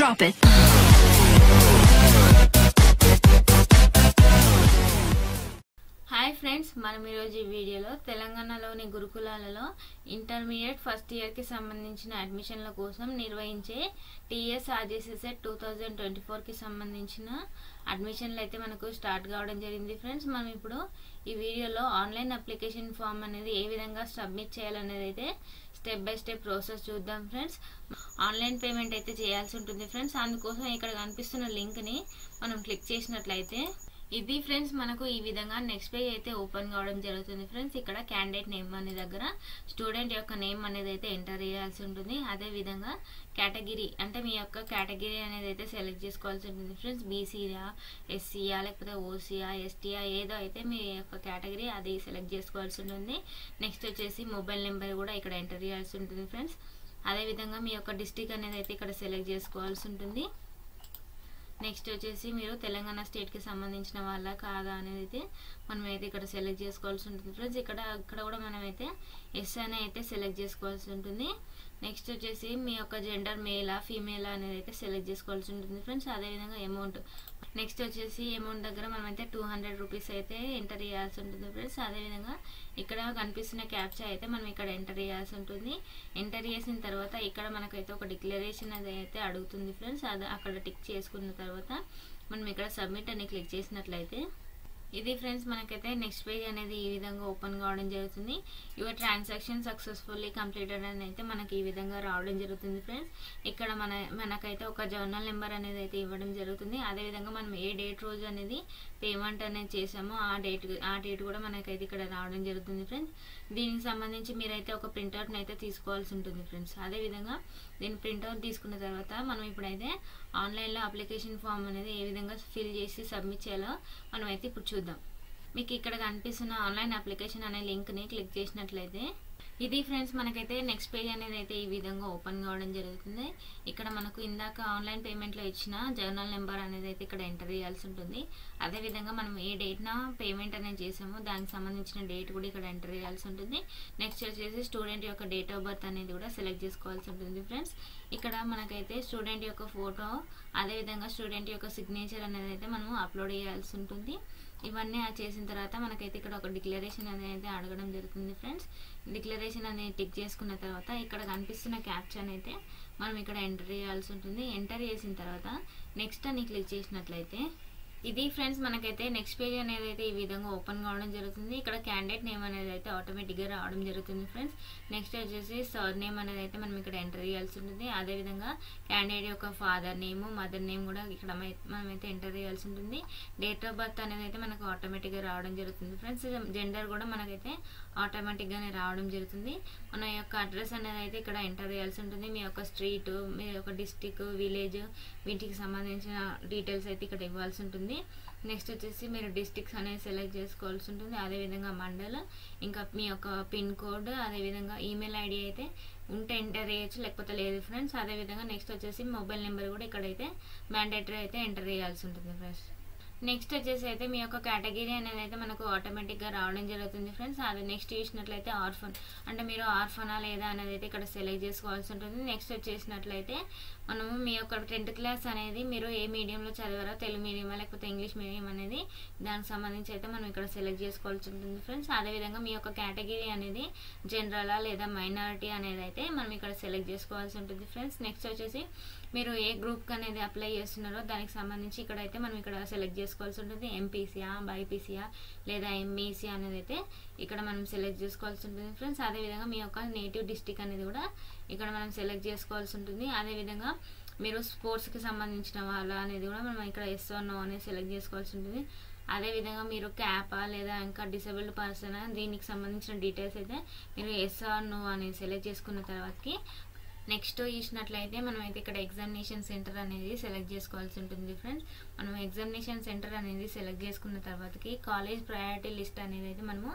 Drop it. Hi friends, మనం ఈరోజు ఈ వీడియోలో తెలంగాణలోని గురుకులాలలో ఇంటర్మీడియట్ ఫస్ట్ ఇయర్కి సంబంధించిన అడ్మిషన్ల కోసం నిర్వహించే TSRJC సెట్ 2024కి సంబంధించిన అడ్మిషన్లు అయితే మనకు స్టార్ట్ కావడం జరిగింది. ఫ్రెండ్స్, మనం ఇప్పుడు ఈ వీడియోలో ఆన్లైన్ అప్లికేషన్ ఫామ్ అనేది ఏ విధంగా సబ్మిట్ చేయాలనేది అయితే స్టెప్ బై స్టెప్ ప్రాసెస్ చూద్దాం. ఫ్రెండ్స్, ఆన్లైన్ పేమెంట్ అయితే చేయాల్సి ఉంటుంది. ఫ్రెండ్స్, అందుకోసం ఇక్కడ కనిపిస్తున్న లింక్ని మనం క్లిక్ చేసినట్లయితే ఇది ఫ్రెండ్స్ మనకు ఈ విధంగా నెక్స్ట్ పేజ్ అయితే ఓపెన్ కావడం జరుగుతుంది. ఫ్రెండ్స్, ఇక్కడ క్యాండిడేట్ నేమ్ అనే దగ్గర స్టూడెంట్ యొక్క నేమ్ అనేది అయితే ఎంటర్ చేయాల్సి ఉంటుంది. అదే విధంగా కేటగిరీ అంటే మీ యొక్క కేటగిరీ అనేది అయితే సెలెక్ట్ చేసుకోవాల్సి ఉంటుంది. ఫ్రెండ్స్, బీసీయా, ఎస్సీయా, లేకపోతే ఓసీయా, ఎస్టీయా, ఏదో అయితే మీ యొక్క కేటగిరీ అది సెలెక్ట్ చేసుకోవాల్సి ఉంటుంది. నెక్స్ట్ వచ్చేసి మొబైల్ నెంబర్ కూడా ఇక్కడ ఎంటర్ చేయాల్సి ఉంటుంది. ఫ్రెండ్స్, అదే విధంగా మీ యొక్క డిస్ట్రిక్ట్ అనేది అయితే ఇక్కడ సెలెక్ట్ చేసుకోవాల్సి ఉంటుంది. నెక్స్ట్ వచ్చేసి మీరు తెలంగాణ స్టేట్కి సంబంధించిన వాళ్ళ కాదా అనేది అయితే మనమైతే ఇక్కడ సెలెక్ట్ చేసుకోవాల్సి ఉంటుంది. ఫ్రెండ్స్, ఇక్కడ కూడా మనమైతే ఎస్ అని అయితే సెలెక్ట్ చేసుకోవాల్సి ఉంటుంది. నెక్స్ట్ వచ్చేసి మీ యొక్క జెండర్ మేలా ఫీమేలా అనేది అయితే సెలెక్ట్ చేసుకోవాల్సి ఉంటుంది. ఫ్రెండ్స్, అదేవిధంగా అమౌంట్ నెక్స్ట్ వచ్చేసి అమౌంట్ దగ్గర మనమైతే 200 రూపీస్ అయితే ఎంటర్ చేయాల్సి ఉంటుంది. ఫ్రెండ్స్, అదేవిధంగా ఇక్కడ కనిపిస్తున్న క్యాప్చా అయితే మనం ఇక్కడ ఎంటర్ చేయాల్సి ఉంటుంది. ఎంటర్ చేసిన తర్వాత ఇక్కడ మనకైతే ఒక డిక్లరేషన్ అది అయితే అడుగుతుంది. ఫ్రెండ్స్, అది అక్కడ టిక్ చేసుకున్న తర్వాత మనం ఇక్కడ సబ్మిట్ అని క్లిక్ చేసినట్లయితే ఇది ఫ్రెండ్స్ మనకైతే నెక్స్ట్ పేజ్ అనేది ఈ విధంగా ఓపెన్ కావడం జరుగుతుంది. యువర్ ట్రాన్సాక్షన్ సక్సెస్ఫుల్లీ కంప్లీటెడ్ అని అయితే మనకి ఈ విధంగా రావడం జరుగుతుంది. ఫ్రెండ్స్, ఇక్కడ మనకైతే ఒక జర్నల్ నెంబర్ అనేది అయితే ఇవ్వడం జరుగుతుంది. అదేవిధంగా మనం ఏ డేట్ రోజు అనేది పేమెంట్ అనేది చేసామో ఆ డేట్ కూడా మనకైతే ఇక్కడ రావడం జరుగుతుంది. ఫ్రెండ్స్, దీనికి సంబంధించి మీరైతే ఒక ప్రింట్అవుట్ని అయితే తీసుకోవాల్సి ఉంటుంది. ఫ్రెండ్స్, అదేవిధంగా దీని ప్రింట్అవుట్ తీసుకున్న తర్వాత మనం ఇప్పుడైతే ఆన్లైన్లో అప్లికేషన్ ఫామ్ అనేది ఏ విధంగా ఫిల్ చేసి సబ్మిట్ చేయాలో మనం అయితే ఇప్పుడు చూద్దాం. మీకు ఇక్కడ కనిపిస్తున్న ఆన్లైన్ అప్లికేషన్ అనే లింక్ని క్లిక్ చేసినట్లయితే ఇది ఫ్రెండ్స్ మనకైతే నెక్స్ట్ పేజ్ అనేది అయితే ఈ విధంగా ఓపెన్ కావడం జరుగుతుంది. ఇక్కడ మనకు ఇందాక ఆన్లైన్ పేమెంట్లో ఇచ్చిన జర్నల్ నెంబర్ అనేది అయితే ఇక్కడ ఎంటర్ చేయాల్సి ఉంటుంది. అదేవిధంగా మనం ఏ డేట్న పేమెంట్ అనేది చేసామో దానికి సంబంధించిన డేట్ కూడా ఇక్కడ ఎంటర్ చేయాల్సి ఉంటుంది. నెక్స్ట్ వచ్చేసి స్టూడెంట్ యొక్క డేట్ ఆఫ్ బర్త్ అనేది కూడా సెలెక్ట్ చేసుకోవాల్సి ఉంటుంది. ఫ్రెండ్స్, ఇక్కడ మనకైతే స్టూడెంట్ యొక్క ఫోటో అదేవిధంగా స్టూడెంట్ యొక్క సిగ్నేచర్ అనేది అయితే మనం అప్లోడ్ చేయాల్సి ఉంటుంది. ఇవన్నీ చేసిన తర్వాత మనకైతే ఇక్కడ ఒక డిక్లరేషన్ అనేది అడగడం జరుగుతుంది. ఫ్రెండ్స్, డిక్లరేషన్ అనేది టిక్ చేసుకున్న తర్వాత ఇక్కడ కనిపిస్తున్న క్యాప్చర్ అయితే మనం ఇక్కడ ఎంటర్ చేయాల్సి ఉంటుంది. ఎంటర్ చేసిన తర్వాత నెక్స్ట్ అని క్లిక్ చేసినట్లయితే ఇది ఫ్రెండ్స్ మనకైతే నెక్స్ట్ పేజ్ అనేది అయితే ఈ విధంగా ఓపెన్ కావడం జరుగుతుంది. ఇక్కడ క్యాండిడేట్ నేమ్ అనేది అయితే ఆటోమేటిక్గా రావడం జరుగుతుంది. ఫ్రెండ్స్, నెక్స్ట్ వచ్చేసి సర్ నేమ్ అనేది అయితే మనం ఇక్కడ ఎంటర్ చేయాల్సి ఉంటుంది. అదేవిధంగా క్యాండిడేట్ యొక్క ఫాదర్ నేమ్ మదర్ నేమ్ కూడా ఇక్కడ మనమైతే ఎంటర్ చేయాల్సి ఉంటుంది. డేట్ ఆఫ్ బర్త్ అనేది అయితే మనకు ఆటోమేటిక్గా రావడం జరుగుతుంది. ఫ్రెండ్స్, జెండర్ కూడా మనకైతే ఆటోమేటిక్గానే రావడం జరుగుతుంది. మన యొక్క అడ్రస్ అనేది అయితే ఇక్కడ ఎంటర్ చేయాల్సి ఉంటుంది. మీ యొక్క స్ట్రీట్, మీ యొక్క డిస్టిక్, విలేజ్ వీటికి సంబంధించిన డీటెయిల్స్ అయితే ఇక్కడ ఇవ్వాల్సి ఉంటుంది. నెక్స్ట్ వచ్చేసి మీరు డిస్ట్రిక్ట్స్ అనేది సెలెక్ట్ చేసుకోవాల్సి ఉంటుంది. అదేవిధంగా మండల్, ఇంకా మీ యొక్క పిన్ కోడ్, అదేవిధంగా ఈమెయిల్ ఐడి అయితే ఉంటే ఎంటర్ చేయొచ్చు, లేకపోతే లేదు. ఫ్రెండ్స్, అదేవిధంగా నెక్స్ట్ వచ్చేసి మొబైల్ నెంబర్ కూడా ఇక్కడైతే మ్యాండేటరీ అయితే ఎంటర్ చేయాల్సి ఉంటుంది. ఫ్రెండ్స్, నెక్స్ట్ వచ్చేసి అయితే మీ యొక్క కేటగిరీ అనేది అయితే మనకు ఆటోమేటిక్గా రావడం జరుగుతుంది. ఫ్రెండ్స్, అది నెక్స్ట్ చూసినట్లయితే ఆర్ఫన్ అంటే మీరు ఆర్ఫనా లేదా అనేది అయితే ఇక్కడ సెలెక్ట్ చేసుకోవాల్సి ఉంటుంది. నెక్స్ట్ వచ్చేసినట్లయితే మనము మీ యొక్క 10th క్లాస్ అనేది మీరు ఏ మీడియంలో చదివారో, తెలుగు మీడియమా లేకపోతే ఇంగ్లీష్ మీడియం అనేది దానికి సంబంధించి అయితే మనం ఇక్కడ సెలెక్ట్ చేసుకోవాల్సి ఉంటుంది. ఫ్రెండ్స్, అదేవిధంగా మీ యొక్క కేటగిరీ అనేది జనరలా లేదా మైనారిటీ అనేది అయితే మనం ఇక్కడ సెలెక్ట్ చేసుకోవాల్సి ఉంటుంది. ఫ్రెండ్స్, నెక్స్ట్ వచ్చేసి మీరు ఏ గ్రూప్కి అనేది అప్లై చేస్తున్నారో దానికి సంబంధించి ఇక్కడైతే మనం ఇక్కడ సెలెక్ట్ చేసుకోవాల్సి ఉంటుంది. ఎంపీసీయా, బైపీసీయా లేదా ఎంఈసీ అనేది అయితే ఇక్కడ మనం సెలెక్ట్ చేసుకోవాల్సి ఉంటుంది. ఫ్రెండ్స్, అదేవిధంగా మీ యొక్క నేటివ్ డిస్ట్రిక్ట్ అనేది కూడా ఇక్కడ మనం సెలెక్ట్ చేసుకోవాల్సి ఉంటుంది. అదేవిధంగా మీరు స్పోర్ట్స్కి సంబంధించిన వాళ్ళ అనేది కూడా మనం ఇక్కడ ఎస్ ఆర్ నో అనేది సెలెక్ట్ చేసుకోవాల్సి ఉంటుంది. అదేవిధంగా మీరు క్యాపా లేదా ఇంకా డిసేబుల్డ్ పర్సన్ దీనికి సంబంధించిన డీటెయిల్స్ అయితే మీరు ఎస్ ఆర్ నో అనేది సెలెక్ట్ చేసుకున్న తర్వాతకి నెక్స్ట్ చూసినట్లయితే మనం అయితే ఇక్కడ ఎగ్జామినేషన్ సెంటర్ అనేది సెలెక్ట్ చేసుకోవాల్సి ఉంటుంది. ఫ్రెండ్స్, మనం ఎగ్జామినేషన్ సెంటర్ అనేది సెలెక్ట్ చేసుకున్న తర్వాతకి కాలేజ్ ప్రయారిటీ లిస్ట్ అనేది అయితే మనము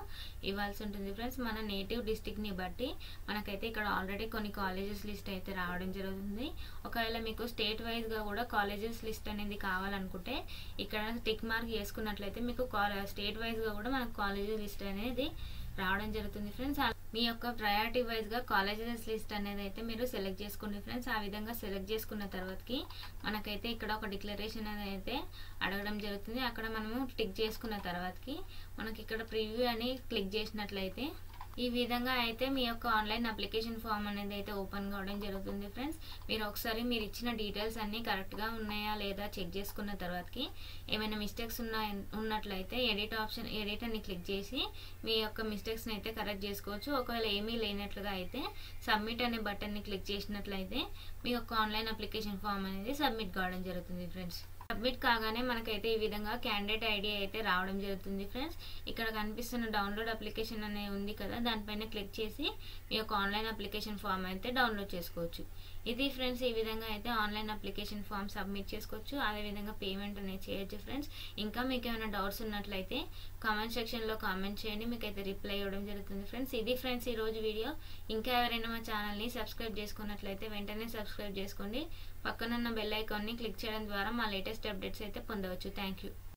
ఇవ్వాల్సి ఉంటుంది. ఫ్రెండ్స్, మన నేటివ్ డిస్ట్రిక్ట్ని బట్టి మనకైతే ఇక్కడ ఆల్రెడీ కొన్ని కాలేజెస్ లిస్ట్ అయితే రావడం జరుగుతుంది. ఒకవేళ మీకు స్టేట్ వైజ్గా కూడా కాలేజెస్ లిస్ట్ అనేది కావాలనుకుంటే ఇక్కడ టిక్ మార్క్ చేసుకున్నట్లయితే మీకు స్టేట్ వైజ్గా కూడా మనకు కాలేజెస్ లిస్ట్ అనేది రావడం జరుగుతుంది. ఫ్రెండ్స్, మీ యొక్క ప్రయారిటీ వైజ్గా కాలేజెస్ లిస్ట్ అనేది అయితే మీరు సెలెక్ట్ చేసుకోండి ఫ్రెండ్స్. ఆ విధంగా సెలెక్ట్ చేసుకున్న తర్వాతకి మనకైతే ఇక్కడ ఒక డిక్లరేషన్ అనేది అయితే అడగడం జరుగుతుంది. అక్కడ మనము టిక్ చేసుకున్న తర్వాతకి మనకి ఇక్కడ ప్రివ్యూ అని క్లిక్ చేసినట్లయితే ఈ విధంగా అయితే మీ యొక్క ఆన్లైన్ అప్లికేషన్ ఫామ్ అనేది అయితే ఓపెన్ కావడం జరుగుతుంది ఫ్రెండ్స్. మీరు ఒకసారి మీరు ఇచ్చిన డీటెయిల్స్ అన్నీ కరెక్ట్గా ఉన్నాయా లేదా చెక్ చేసుకున్న తర్వాతకి ఏమైనా మిస్టేక్స్ ఉన్నట్లయితే ఎడిట్ అని క్లిక్ చేసి మీ యొక్క మిస్టేక్స్ని అయితే కరెక్ట్ చేసుకోవచ్చు. ఒకవేళ ఏమీ లేనట్లుగా అయితే సబ్మిట్ అనే బటన్ని క్లిక్ చేసినట్లయితే మీ యొక్క ఆన్లైన్ అప్లికేషన్ ఫామ్ అనేది సబ్మిట్ కావడం జరుగుతుంది ఫ్రెండ్స్. సబ్మిట్ కాగానే మనకైతే ఈ విధంగా క్యాండిడేట్ ఐడి అయితే రావడం జరుగుతుంది ఫ్రెండ్స్. ఇక్కడ కనిపిస్తున్న డౌన్లోడ్ అప్లికేషన్ అనే ఉంది కదా, దానిపైన క్లిక్ చేసి మీ యొక్క ఆన్లైన్ అప్లికేషన్ ఫామ్ అయితే డౌన్లోడ్ చేసుకోవచ్చు. ఇది ఫ్రెండ్స్, ఈ విధంగా అయితే ఆన్లైన్ అప్లికేషన్ ఫామ్ సబ్మిట్ చేసుకోవచ్చు. అదేవిధంగా పేమెంట్ అనేది చేయొచ్చు ఫ్రెండ్స్. ఇంకా మీకు ఏమైనా డౌట్స్ ఉన్నట్లయితే కామెంట్ సెక్షన్లో కామెంట్ చేయండి, మీకైతే రిప్లై ఇవ్వడం జరుగుతుంది ఫ్రెండ్స్. ఇది ఫ్రెండ్స్ ఈరోజు వీడియో. ఇంకా ఎవరైనా మా ఛానల్ని సబ్స్క్రైబ్ చేసుకున్నట్లయితే వెంటనే సబ్స్క్రైబ్ చేసుకోండి. పక్కనున్న బెల్ ఐకాన్ని క్లిక్ చేయడం ద్వారా మా లేటెస్ట్ అప్డేట్స్ అయితే పొందవచ్చు. Thank you.